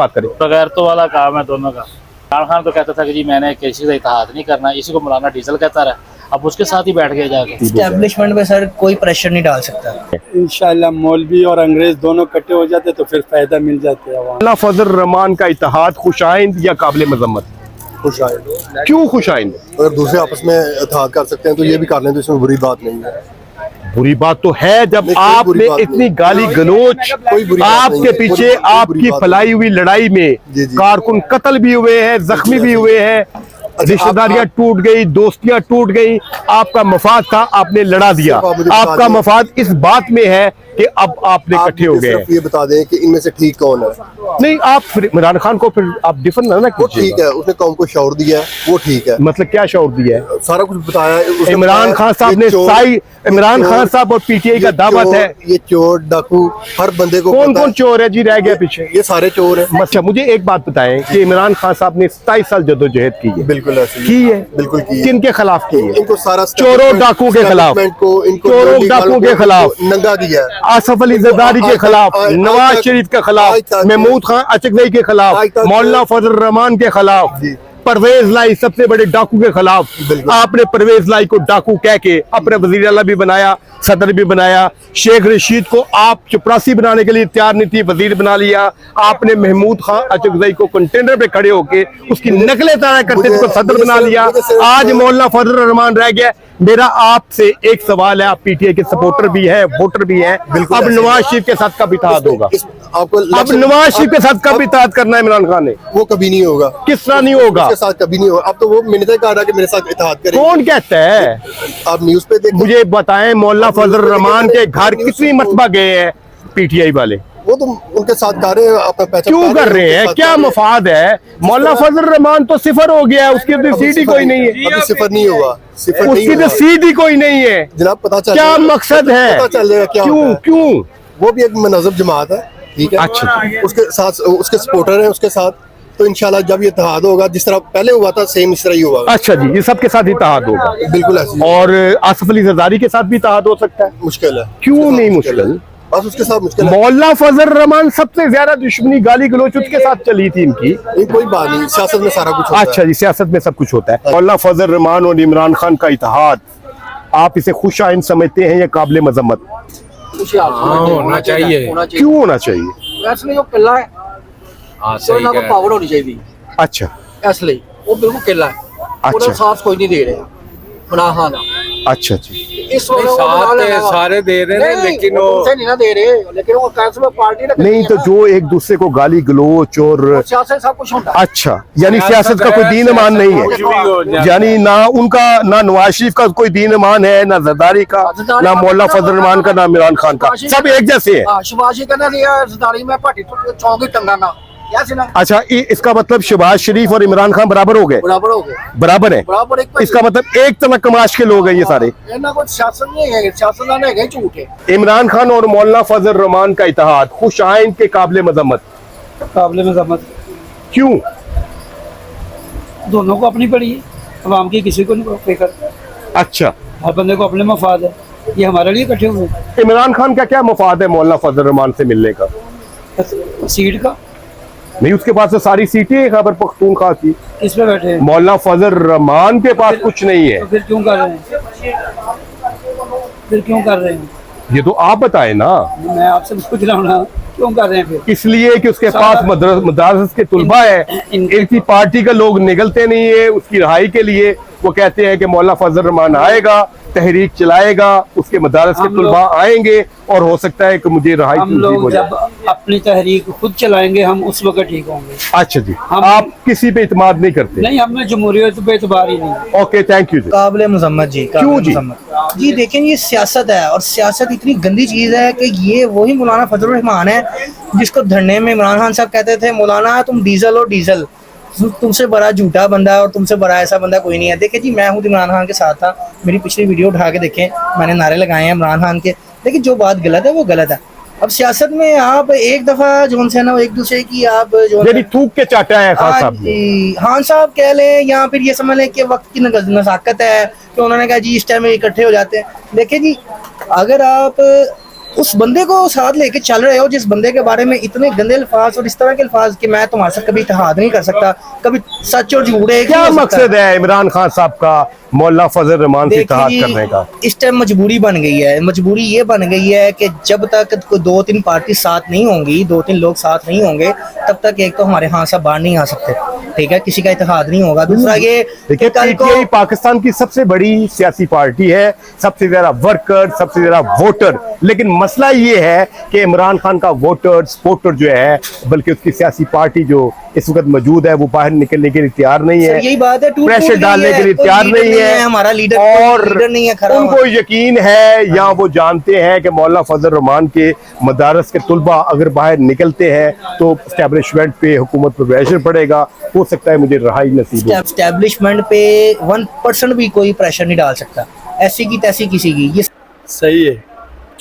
बात करें। बगैर तो वाला काम है दोनों का। इमरान खान तो कहता था कि जी मैंने किसी से इत्तेहाद नहीं करना, इसी को मौलाना डीजल कहता रहा, अब उसके साथ ही बैठ गए जाके। एस्टेब्लिशमेंट पे सर कोई प्रेशर नहीं डाल सकता। इंशाल्लाह मौलवी और अंग्रेज दोनों इकट्ठे हो जाते तो फिर फायदा मिल जाते हैं। मौलाना फजल रहमान का इत्तेहाद खुशाइंद या काबिल मजम्मत? खुशाइंद। क्यों खुशाइंद? अगर दूसरे आपस में इत्तेहाद कर सकते हैं तो ये भी कर लें तो इसमें बुरी बात नहीं है। बुरी बात तो है जब नहीं, कोई बुरी आपने बात इतनी नहीं। गाली गलोच, कोई बुरी बात नहीं आपके है। पीछे कोई बुरी आपकी बात फैलाई हुई लड़ाई में जी, जी। कारकुन कत्ल भी हुए हैं, जख्मी भी हुए हैं, रिश्तेदारियां टूट गई, दोस्तियां टूट गई। आपका मफाद था, आपने लड़ा दिया। आप मुझे बता आपका दें। मफाद इस बात में है कि अब आपने इकट्ठे हो गए। ये बता दें कि इनमें से ठीक कौन है। नहीं, आप फिर इमरान खान को फिर आप डिफर ना वो ठीक है, उसने कौम को शौर दिया है, वो ठीक है। मतलब क्या शौर दिया है? सारा कुछ बताया है। उसने इमरान बताया, खान साहब ये ने चोर- साई ये इमरान चोर- खान साहब और पीटीआई का ये दावत चोर- है। ये चोर डाकू हर बंदे को कौन पता कौन है। चोर है जी? रह गया पीछे। ये सारे चोर हैं। अच्छा, मुझे एक बात बताएं कि इमरान खान साहब ने 27 साल जदोजहद की है। बिल्कुल ऐसे की है? बिल्कुल की है। किनके खिलाफ की है? इनको सारा चोरों डाकुओं के खिलाफ, चोरों डाकुओं के खिलाफ, नंगा किया है। आसफ अली जरदारी के खिलाफ, आज नवाज तक- शरीफ के खिलाफ, आज तक- महमूद खान अचकजई के खिलाफ, आज तक- मौलाना फजल रहमान के खिलाफ, जी। परवेज लाई सबसे बड़े डाकू के खिलाफ। बिल्कुल। आपने परवेज लाई को डाकू कह के अपने वजीर आला भी बनाया, सदर भी बनाया। शेख रशीद को आप चपरासी बनाने के लिए तैयार नहीं थी, वजीर बना लिया। आपने महमूद खान अचकजई को कंटेनर पे खड़े होके उसकी नकलें तारा करते थे, उसको सदर बना लिया। आज मौलाना फजल रहमान रह गया। मेरा आपसे एक सवाल है, आप पीटीआई के सपोर्टर भी है, वोटर भी है, अब नवाज शरीफ के साथ कब इत्तेहाद होगा? आपको अब नवाज शरीफ के साथ कब इत्तेहाद करना है इमरान खान ने? वो कभी नहीं होगा। किस तरह नहीं होगा? उसके साथ कभी नहीं होगा। अब तो वो मिन्नतें कर रहा है कि मेरे साथ इत्तेहाद करें। कौन कहता है? आप न्यूज पे देखें। मुझे बताएं, मौलाना फजल रहमान के घर कितनी मरतबा गए हैं पीटीआई वाले? वो तो उनके साथ कर रहे हैं, अपना पैसा क्यों कर रहे हैं? क्या मफाद है? मौलाना फजल रहमान तो सिफर हो गया है, उसकी तो सीट ही कोई नहीं है। अभी सिफर नहीं हुआ, सिफर नहीं उसकी तो हुआ। सीट ही कोई नहीं है। जनाब पता चल क्या जाएगा। मकसद है? पता चल जाएगा क्या क्यों होता है। क्यों? वो भी एक मनज़्ज़म जमात है, ठीक है। अच्छा। उसके साथ उसके सपोर्टर हैं उसके साथ, तो इंशाल्लाह जब ये इत्तेहाद होगा जिस तरह पहले हुआ था सेम इस तरह ही होगा। अच्छा जी, ये सबके साथ इत्तेहाद होगा? बिल्कुल ऐसी और आसफ अली जरदारी के साथ भी इत्तेहाद हो सकता है? मुश्किल है। क्यों उसके साथ नहीं है। मुश्किल? बस उसके साथ मुश्किल है। मौलाना फजल रहमान सबसे ज्यादा दुश्मनी गाली गलोच उसके साथ चली थी इनकी। नहीं, कोई बात नहीं, सियासत में सारा कुछ होता अच्छा है। जी, सियासत में सब कुछ होता है। मौलाना फजल रहमान और इमरान खान का इत्तेहाद, आप इसे खुश आइंद समझते हैं या काबिल मजम्मत? होना चाहिए। क्यों होना चाहिए? असली वो किला है, हाँ तो सही ना को कह पावर होनी चाहिए। अच्छा असली वो बिल्कुल किला है, अच्छा। पूरा साथ कोई नहीं दे रहा इमरान खान। अच्छा जी। इस वजह वो साथ बना ते लेगा। सारे दे रहे हैं, नहीं, लेकिन वो वो तुमसे नहीं ना दे रहे, लेकिन वो कैसे में पार्टी ने नहीं तो जो एक दूसरे को गाली गलोच और सियासत सब कुछ होता है। अच्छा, यानी सियासत का कोई दीन ईमान नहीं कुछ भी हो है, जाए। यानी ना उनका, ना नवाज शरीफ का कोई दीन ईमान है, ना जरदारी का, ना मौलाना फजल रहमान का, ना इमरान खान का, सब एक जैसे है। हाँ, शहबाज कहना दिया जरदारी में पार्टी तो चौंकी टंगाना क्या सी ना अच्छा, इसका मतलब शहबाज शरीफ और इमरान खान बराबर हो गए? बराबर हो गए, बराबर है। बराबर एक इसका मतलब एक तरह कमाश के लोग हैं ये सारे। ना कुछ सियासत नहीं है, सियासतदान है झूठ है। इमरान खान और मौलाना फजल रहमान का इत्तेहाद खुश आइंद के काबिल मजम्मत? काबिल मजम्मत। क्यों? दोनों को अपनी पड़ी है, अवाम की किसी को नहीं फिक्र। अच्छा, हर बंदे को अपने मफाद है, ये हमारे लिए इकट्ठे हुए हैं। इमरान खान का क्या मफाद है मौलाना फजल रहमान से मिलने का? सीट का नहीं, उसके पास तो सारी सीटें हैं खैबर पख्तूनख्वा की। किस पे बैठे हैं? मौलाना फजल रहमान के पास कुछ नहीं है। तो फिर क्यों कर रहे हैं? फिर क्यों कर रहे हैं? ये तो आप बताएं ना। मैं आपसे पूछ रहा हूँ ना, क्यों कर रहे हैं फिर? इसलिए कि उसके पास मदरस के तुलबा है, इनकी पार्टी का लोग निकलते नहीं है उसकी रहाई के लिए। वो कहते हैं कि मौलाना फजल रहमान आएगा, तहरीक चलाएगा, उसके मदारस के तुलबा आएंगे और हो सकता है कि मुझे रहाई हम नसीब हो लोग जाए। जब अपनी तहरीक खुद चलाएंगे हम उस वक्त ठीक होंगे। अच्छा जी, हम- आप किसी पे इत्मीनान नहीं करते? नहीं, हमें जमहूरियत पे एतबार ही नहीं। ओके, थैंक यू जी। काबिल मजम्मत जी, क्यों जी? जी देखें, ये सियासत है और सियासत इतनी गंदी चीज़ है कि ये वही मौलाना फजल रहमान है जिसको धरने में इमरान खान साहब कहते थे मौलाना तुम डीजल हो डीजल, तुमसे बड़ा झूठा बंदा है और तुमसे बड़ा ऐसा बंदा कोई नहीं है। देखिए जी, मैं हूँ इमरान खान के साथ था, मेरी पिछली वीडियो उठा के देखें, मैंने नारे लगाए हैं इमरान खान के, लेकिन जो बात गलत है वो गलत है। अब सियासत में आप एक दफा जो है ना एक दूसरे की आप जो यानी थूक के चाटा है खान साहब ने। खान साहब कह लें या फिर ये समझ लें कि वक्त की नज़ाकत है कि उन्होंने कहा जी इस टाइम में इकट्ठे हो जाते हैं। देखिए जी, अगर आप उस बंदे को साथ लेके चल रहे हो जिस बंदे के बारे में इतने गंदे अल्फाज और इस तरह के अल्फाज कि मैं तुम्हारे साथ कभी इत्तेहाद नहीं कर सकता, कभी सच और झूठ है क्या मकसद है इमरान खान साहब का मौलाना फजल रहमान से इत्तेहाद करने का? इस टाइम मजबूरी बन गई है, मजबूरी ये बन गई है कि जब तक कोई 2-3 पार्टी साथ नहीं होंगी, 2-3 लोग साथ नहीं होंगे, तब तक एक तो हमारे यहाँ से बाहर नहीं आ सकते, ठीक है, किसी का इत्तेहाद नहीं होगा। दूसरा ये देखिए पीटीआई पाकिस्तान की सबसे बड़ी सियासी पार्टी है, सबसे ज्यादा वर्कर, सबसे ज्यादा वोटर, लेकिन मसला ये है कि इमरान खान का वोटर सपोर्टर जो है, बल्कि उसकी सियासी पार्टी जो इस वक्त मौजूद है, वो बाहर निकलने के लिए तैयार नहीं है, यही बात है, प्रेशर डालने के लिए तैयार नहीं है, हमारा लीडर और लीडर नहीं है खड़ा। उनको यकीन है या वो जानते हैं कि मौलाना फजल रहमान के मदारस के तुलबा अगर बाहर निकलते हैं तो एस्टेब्लिशमेंट पे हुकूमत पर प्रेशर पड़ेगा, हो सकता है मुझे रहाई नसीब हो। एस्टेब्लिशमेंट पे 1% भी कोई प्रेशर नहीं डाल सकता, ऐसी की तैसी किसी की। ये सही है,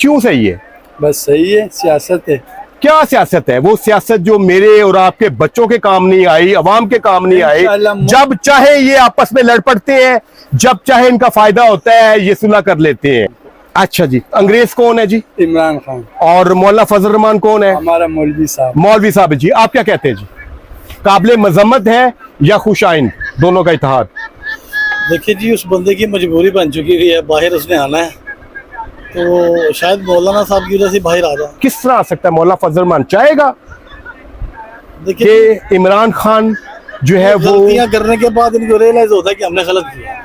क्यों सही है? बस सही है, सियासत है। क्या सियासत है? वो सियासत जो मेरे और आपके बच्चों के काम नहीं आई, अवाम के काम नहीं आई। जब चाहे ये आपस में लड़ पड़ते हैं, जब चाहे इनका फायदा होता है ये सुलह कर लेते हैं। अच्छा जी, अंग्रेज कौन है जी? इमरान खान। और मौलाना फजल रहमान कौन है? हमारा मौलवी साहब। मौलवी साहब जी, आप क्या कहते हैं जी? काबिल मजम्मत है या खुशाइन दोनों का इत्तेहाद? देखिए जी, उस बंदे की मजबूरी बन चुकी हुई है, बाहर उसने आना है, तो शायद मौलाना साहब की वजह से बाहर आ जाए। किस तरह आ सकता है? मौलाना फजल रहमान चाहेगा देखिए कि इमरान खान जो है वो गलतियां करने के बाद इनको रियलाइज होता है कि हमने गलत किया।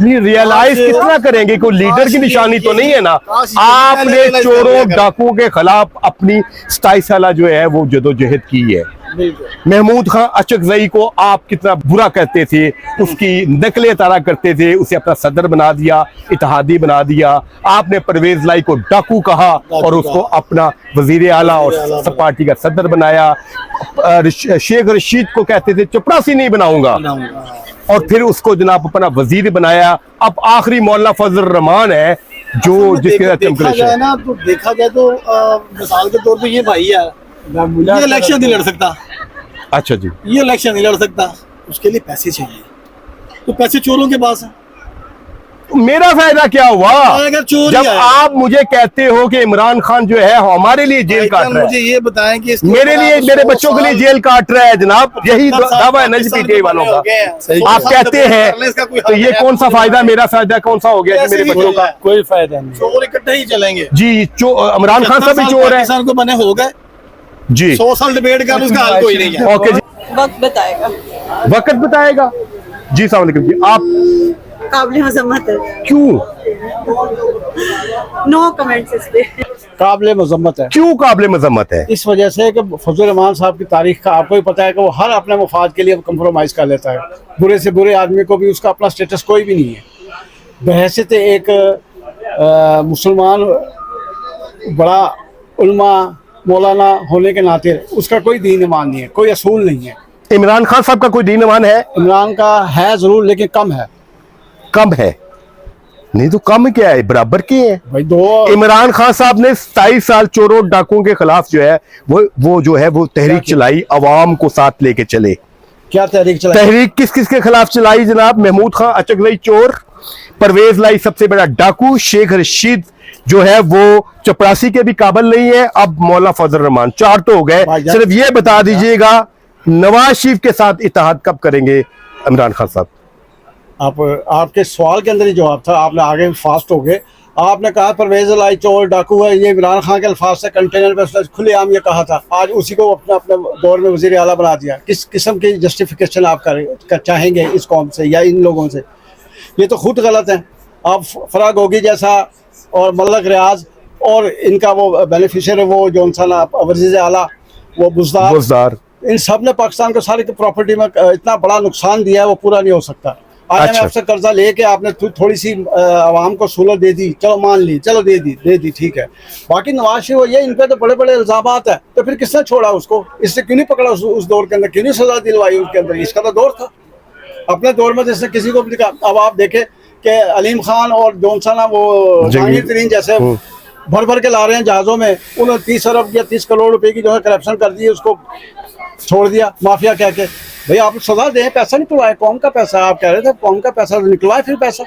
नहीं, रियलाइज कितना करेंगे? कोई लीडर की निशानी तो नहीं है ना। आपने चोरों डाकुओं के खिलाफ अपनी 27 साल जो है वो जदोजहद की है। महमूद खान अचकजई को आप कितना बुरा कहते थे, उसकी नकलें तारा करते थे, उसे अपना सदर बना दिया, इत्तेहादी बना दिया। आपने परवेज लाई को डाकू कहा और उसको अपना वजीर आला और सब पार्टी का सदर बनाया। शेख रशीद को कहते थे चपरासी नहीं बनाऊंगा, और फिर उसको जनाब अपना वजीर बनाया। अब आखिरी मौलाना फजल रहमान है जो जिसके साथ देखा जाए ना, तो देखा जाए तो मिसाल के तौर पे ये भाई है, ये इलेक्शन नहीं लड़ सकता। अच्छा जी, ये इलेक्शन नहीं लड़ सकता, उसके लिए पैसे चाहिए, तो पैसे चोरों के पास है। मेरा फायदा क्या हुआ अगर चोर जब आप मुझे कहते हो कि इमरान खान जो है हमारे लिए जेल काट रहा है? मुझे ये बताएं कि मेरे लिए, मेरे बच्चों के लिए जेल काट रहा है जनाब, यही दावा है ना पीटीआई वालों का। आप कहते हैं तो ये कौन सा फायदा, मेरा फायदा कौन सा हो गया जी मेरे बच्चों का? कोई फायदा नहीं। चोर इकट्ठे ही चलेंगे जी। इमरान खान साहब भी चोर है पाकिस्तान को बने हो गए जी। 100 साल डिबेट कर, उसका हल कोई नहीं है। ओके जी, वक्त बताएगा। वक्त बताएगा जी। सलाम अलैकुम जी। आप काबिल मजम्मत है, क्यों? नो कमेंट्स इस पे। काबिल मजम्मत है। क्यों काबिल मजम्मत है? इस वजह से कि फजल रहमान साहब की तारीख का आपको ही पता है कि वो हर अपने मफाद के लिए कम्प्रोमाइज़ कर लेता है। बुरे से बुरे आदमी को भी उसका अपना स्टेटस कोई भी नहीं है। बहैसियत एक मुसलमान बड़ा उल्मा मौलाना होने के नाते उसका कोई दीन ईमान नहीं है, कोई असूल नहीं है। इमरान खान साहब का कोई दीन ईमान है? इमरान का है जरूर, लेकिन कम है। कम है? नहीं तो कम क्या है, बराबर के हैं भाई। दो इमरान खान साहब ने 27 साल चोरों डाकुओं के खिलाफ जो है वो जो है वो तहरीक चलाई, अवाम को साथ लेके चले। क्या तहरीक चलाई? तहरीक किस किस के खिलाफ चलाई जनाब? महमूद खान अचकजई चोर, परवेज लाई सबसे बड़ा डाकू, शेख रशीद जो है वो चपरासी के भी काबिल नहीं है, अब मौलाना फजल रहमान, 4 तो हो गए। सिर्फ ये बता दीजिएगा नवाज शरीफ के साथ इत्तेहाद कब करेंगे इमरान खान साहब? आपके सवाल के अंदर ही जवाब था, आपने आगे फास्ट हो गए। आपने कहा परवेज लाई चोर डाकू है, ये इमरान खान के अल्फाज से कंटेनर पे खुलेआम ये कहा था, आज उसी को अपने अपने दौर में वजीर आला बना दिया। किस किस्म की जस्टिफिकेशन आप कर चाहेंगे इस कौम से या इन लोगों से? ये तो खुद गलत है। आप फराग होगी जैसा और मलक रियाज और इनका वो बेनिफिशियर है वो जौन सा ना वजीर आला वो बुज़दार, इन सब ने पाकिस्तान को सारी प्रॉपर्टी में इतना बड़ा नुकसान दिया है, वो पूरा नहीं हो सकता। IMF से कर्जा लेके आपने थोड़ी सी आवाम को सहूलत दे दी, चलो मान ली, चलो दे दी ठीक है। बाकी नवाज शरीफ ये इन पे तो बड़े बड़े इल्जामात है, तो फिर किसने छोड़ा उसको? इससे क्यों नहीं पकड़ा उस दौर के अंदर? क्यों नहीं सजा दिलवाई उसके अंदर? इसका तो दौर था, अपने दौर में जिसने किसी को भी दिखा। अब आप देखें कि अलीम खान और जोनसाना वो जहांगीर तरीन जैसे भर भर के ला रहे हैं जहाज़ों में, उन्होंने 30 अरब या 30 करोड़ रुपए की जो है करप्शन कर दी, उसको छोड़ दिया माफिया कह के। भाई आप सजा दें, पैसा निकलवाए, कौम का पैसा। आप कह रहे थे कौम का पैसा, निकलवाए फिर पैसा।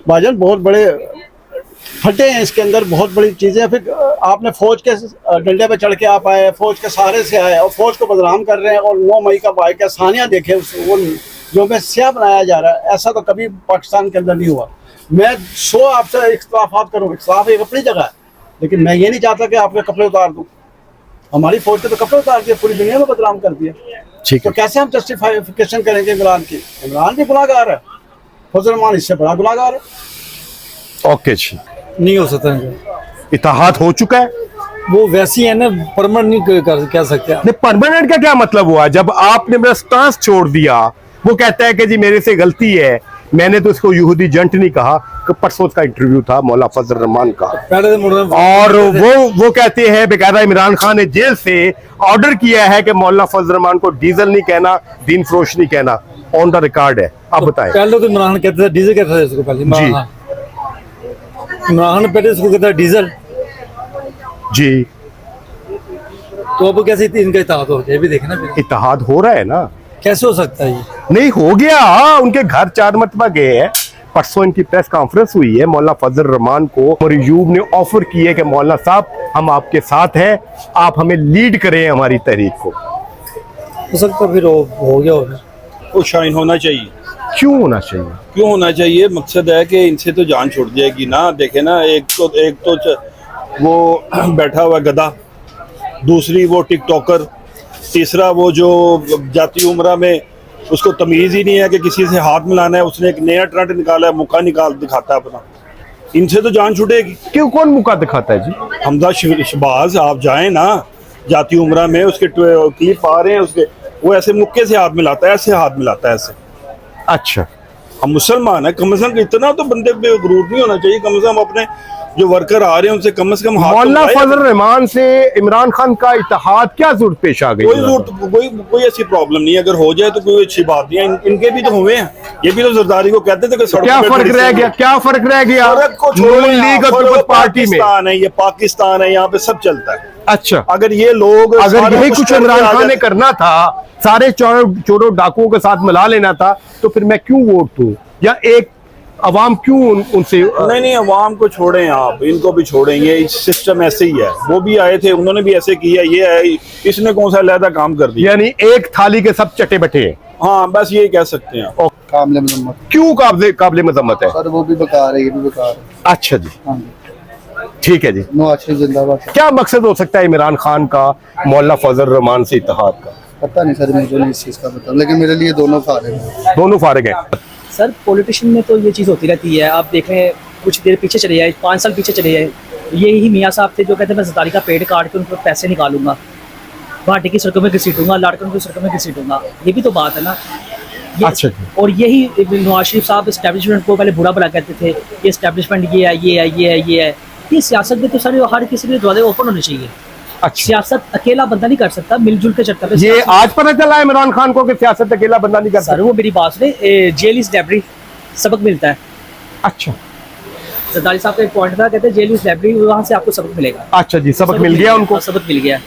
भाईजान बहुत बड़े फटे हैं इसके अंदर, बहुत बड़ी चीज़ें। फिर आपने फौज के डंडे पे चढ़ के आप आए, फौज के सहारे से आए और फौज को बदनाम कर रहे हैं। और 9 मई का भाई का सानिया देखे वो जो में स्याह बनाया जा रहा है, ऐसा तो कभी पाकिस्तान के अंदर नहीं हुआ। मैं 100 आपसे इख्तलाफात करूँ, इख्तलाफ एक अपनी जगह है, लेकिन मैं ये नहीं चाहता कि आपके कपड़े उतार दूँ। हमारी फौज के तो कपड़े उतार दिए, पूरी दुनिया में बदनाम कर दिया। ठीक तो है, कैसे हम जस्टिफिकेशन करेंगे इमरान की? इमरान भी गुनाहगार है, फजल रहमान इससे बड़ा गुनाहगार है। ओके जी। नहीं हो सकता इनका। इत्तेहाद हो चुका है। वो वैसी है ना, परमानेंट नहीं कह सकते आप। नहीं, परमानेंट का क्या मतलब हुआ? जब आपने मेरा स्टांस छोड़ दिया, वो कहता है कि जी मेरे से गलती है, मैंने तो इसको यहूदी जंट नहीं कहा। कि परसों का इंटरव्यू था मौला फजल रहमान का, पहले तो मुर्गा और वो कहते हैं बेकायदा इमरान खान ने जेल से ऑर्डर किया है कि मौलाना फजल रहमान को डीजल नहीं कहना, दीन फरोश नहीं कहना। ऑन द रिकॉर्ड है, आप बताएं। पहले तो इमरान कहते थे डीजल, कहते थे इसको पहले इमरान खान। इमरान खान पहले इसको कहता है डीजल, जी तो अब कैसे इनका इत्तेहाद हो गया, ये भी देखे ना फिर। इत्तेहाद हो रहा है ना। कैसे हो सकता है ये? नहीं हो गया, उनके घर 4 मरतबा गए हैं। परसों इनकी प्रेस कॉन्फ्रेंस हुई है, मौलाना फजल रहमान को मरयूब ने ऑफर की है कि मौलाना साहब हम आपके साथ हैं, आप हमें लीड करें हमारी तहरीक को। हो सकता फिर हो गया होगा। वो शाइन होना चाहिए। क्यों होना चाहिए? क्यों होना चाहिए? मकसद है कि इनसे तो जान छूट जाएगी ना। देखे ना, एक तो वो बैठा हुआ गधा, दूसरी वो टिकटॉकर, तीसरा वो जो जाती उम्रा में उसको तमीज़ ही नहीं है कि किसी से हाथ मिलाना है। उसने एक नया ट्रेंड निकाला है, मुक्का निकाल दिखाता है अपना। इनसे तो जान छूटेगी। क्यों? कौन मुक्का दिखाता है जी? हमजा शहबाज, आप जाएं ना जाती उम्रा में, उसके क्लिप आ रहे हैं उसके, वो ऐसे मुक्के से हाथ मिलाता है, ऐसे हाथ मिलाता है ऐसे। अच्छा, हम मुसलमान है, कम से कम इतना तो बंदे पे गुरूर नहीं होना चाहिए। कम से कम अपने जो वर्कर आ रहे हैं उनसे कम हाथ मौलाना तो फजल रहमान से इमरान खान का इत्तेहाद क्या जरूरत पेश आ गई? कोई ऐसी प्रॉब्लम नहीं है। अगर हो जाए तो कोई अच्छी बात नहीं है। इनके भी तो हुए हैं, ये भी तो जरदारी को कहते थे कि क्या फर्क रह गया? क्या फर्क रह गया? नून लीग और पीपल्स पार्टी में पाकिस्तान है, ये पाकिस्तान है, यहाँ पे सब चलता है। अच्छा, अगर ये लोग अगर यही कुछ इमरान खान ने करना था, सारे चोरों डाकुओं के साथ मिला लेना था, तो फिर मैं क्यों वोट दूं? या एक अवाम क्यों उनसे? नहीं, अवाम को छोड़ें आप, इनको भी छोड़ें। ये सिस्टम ऐसे ही है। वो भी आए थे, उन्होंने भी ऐसे किया। ये है, इसने कौन सा अलहदा काम कर दिया? यानी एक थाली के सब चटे बटे हैं। हाँ, बस यही कह सकते हैं। काबिल मजम्मत। क्यों काबिल मजम्मत है? सर वो भी बेकार है, ये भी बेकार है। अच्छा जी, हाँ जी, ठीक है जी। नवाज शरीफ जिंदाबाद। क्या मकसद हो सकता है इमरान खान का मौलाना फजल रहमान से इत्तेहाद का? पता नहीं सर, मुझे नहीं इस चीज़ का पता, लेकिन मेरे लिए दोनों फारिग हैं। दोनों फारिग हैं। सर पॉलिटिशियन में तो ये चीज़ होती रहती है। आप देख लें, कुछ देर पीछे चले जाए, 5 साल पीछे चले जाए, यही मियाँ साहब थे जो कहते हैं मैं ज़रदारी का पेड़ काट के उनको पैसे निकालूंगा, भाटी की सड़कों में घसीटूंगा, लाड़कों की सड़कों में घसीटूंगा। ये भी तो बात है ना। अच्छा। और यही नवाज शरीफ साहब इस्टेब्लिशमेंट को पहले बुरा भला कहते थे, ये इस्टेब्लिशमेंट ये है, ये है, ये है, ये है। ये सियासत में तो सारे हर किसी के दरवाजे ओपन होने चाहिए। अच्छा। सियासत अकेला बंदा नहीं कर सकता, मिलजुल के चलता है। ये आज पता चला है इमरान खान को कि सियासत अकेला बंदा नहीं कर सकता? सर वो मेरी बात सुने, जेल इज लाइब्रेरी, सबक मिलता है। अच्छा, सरदारी साहब का एक पॉइंट था, कहते हैं जेल इज लाइब्रेरी, वहाँ से आपको सबक मिलेगा। अच्छा जी, सबक मिल गया उनको। सबक मिल गया।